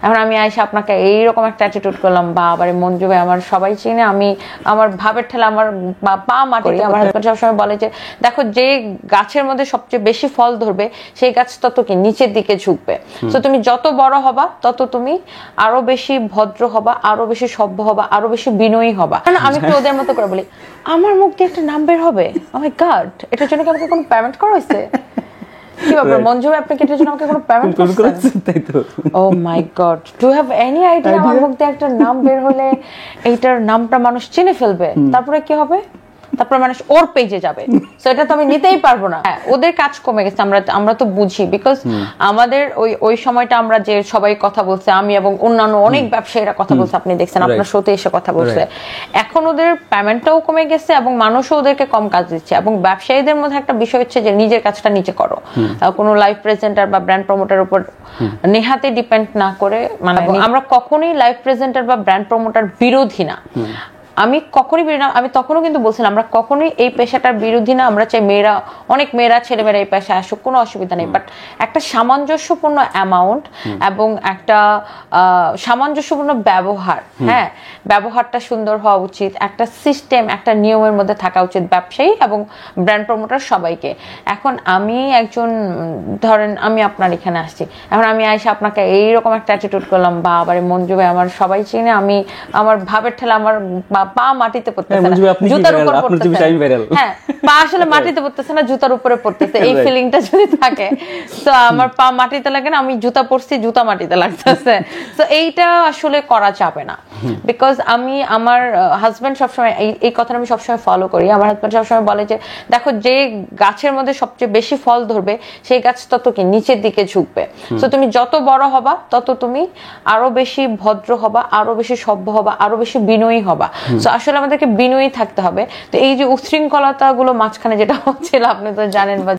এখন আমি আইসা আপনাকে এইরকম একটা অ্যাটিটিউড করলাম, বাবারে মঞ্জু ভাই আমার সবাই চিনে, আমি আমার ভাবের ঠেলা আমার পা মাটি। আমার হাজবেন্ড সবসময় বলে যে দেখো যে গাছের মধ্যে সবচেয়ে বেশি ফল ধরবে সেই গাছ তত কি নিচের দিকে ঝুঁকবে। তো তুমি যত বড় হবা তত তুমি আরো বেশি ভদ্র হবা, আরো বেশি সভ্য হবা, আরো বেশি বিনয়ী হবা। আমি একটু ওদের মতো করে বলি, আমার মুখ দিয়ে একটা নাম বের হবে, ও মাই গড, এটার জন্য কি আমাকে কোনো পেমেন্ট করা হয়েছে? কি ব্যাপার মঞ্জু ভাই, আপনি কি এটার জন্য আমাকে কোনো পেমেন্ট করেছেন? তাই তো। Oh my God, do have any idea আমার মুখ দিয়ে একটা নাম বের হলে এইটার নামটা মানুষ চিনে ফেলবে, তারপরে কি হবে? তারপর মানুষ ওর পেজে যাবে। সো এটা তো আমি নিতেই পারবো না। ওদের কাজ কমে গেছে, আমরা তো বুঝি, বিকজ আমাদের ওই সময়টা আমরা যে সবাই কথা বলছে, আমি এবং অন্যান্য অনেক ব্যবসায়ীরা কথা বলছে, আপনি দেখছেন আপনার শোতে এসে কথা বলছে। এখন ওদের পেমেন্টটাও কমে গেছে এবং মানুষও ওদেরকে কম কাজ দিচ্ছে। এবং ব্যবসায়ীদের মধ্যে একটা বিষয় হচ্ছে যে নিজের কাজটা নিজে করো, কোনো লাইভ প্রেজেন্টার বা ব্র্যান্ড প্রমোটার উপর নেহাতে ডিপেন্ড না করে। মানে আমরা কখনোই লাইভ প্রেজেন্টার বা ব্র্যান্ড প্রমোটার বিরোধী না, আমি কখনোই আমি তখনও কিন্তু বলছিলাম আমরা কখনোই এই পেশাটার বিরোধী না। আমরা চাই মেয়েরা, অনেক মেয়েরা ছেলেমেয়েরা এই পেশায় আসুক, কোনো অসুবিধা নেই, বাট একটা সামঞ্জস্যপূর্ণ অ্যামাউন্ট এবং একটা সামঞ্জস্যপূর্ণ ব্যবহার, হ্যাঁ ব্যবহারটা সুন্দর হওয়া উচিত, একটা সিস্টেম একটা নিয়মের মধ্যে থাকা উচিত ব্যবসায়ী এবং ব্র্যান্ড প্রমোটার সবাইকে। এখন আমি একজন, ধরেন আমি আপনার এখানে আসছি, এখন আমি আইসা আপনাকে এইরকম একটা অ্যাটিটিউড করলাম, বাবারে মঞ্জু ভাই আমার সবাই চিনে, আমি আমার ভাবের ঠেলা আমার পা মাটিতে পড়তেছে না, জুতার উপর পড়তেছে। হ্যাঁ, পা আসলে মাটিতে পড়তেছে না, জুতার উপরে পড়তেছে, এই ফিলিংটা যদি থাকে তো আমার পা মাটিতে লাগে না, আমি জুতা পরছি, জুতা মাটিতে লাগতেছে। তো এইটা আসলে করা যাবে না, বিকজ আমি আমার হাজবেন্ড সবসময় এই কথাটা আমি সবসময় ফলো করি। আমার হাজবেন্ড সবসময় বলে যে দেখো যে গাছের মধ্যে সবচেয়ে বেশি ফল ধরবে সেই গাছ তত কি নিচের দিকে ঝুঁকবে। তো তুমি যত বড় হবা তত তুমি আরো বেশি ভদ্র হবা, আরো বেশি সভ্য হবা, আরো বেশি বিনয়ী হবা। তো আসলে আমাদেরকে বিনয়ী থাকতে হবে। তো এই যে উশৃঙ্খলতা গুলো মাঝখানে যেটা হচ্ছিল আপনি তো জানেন বা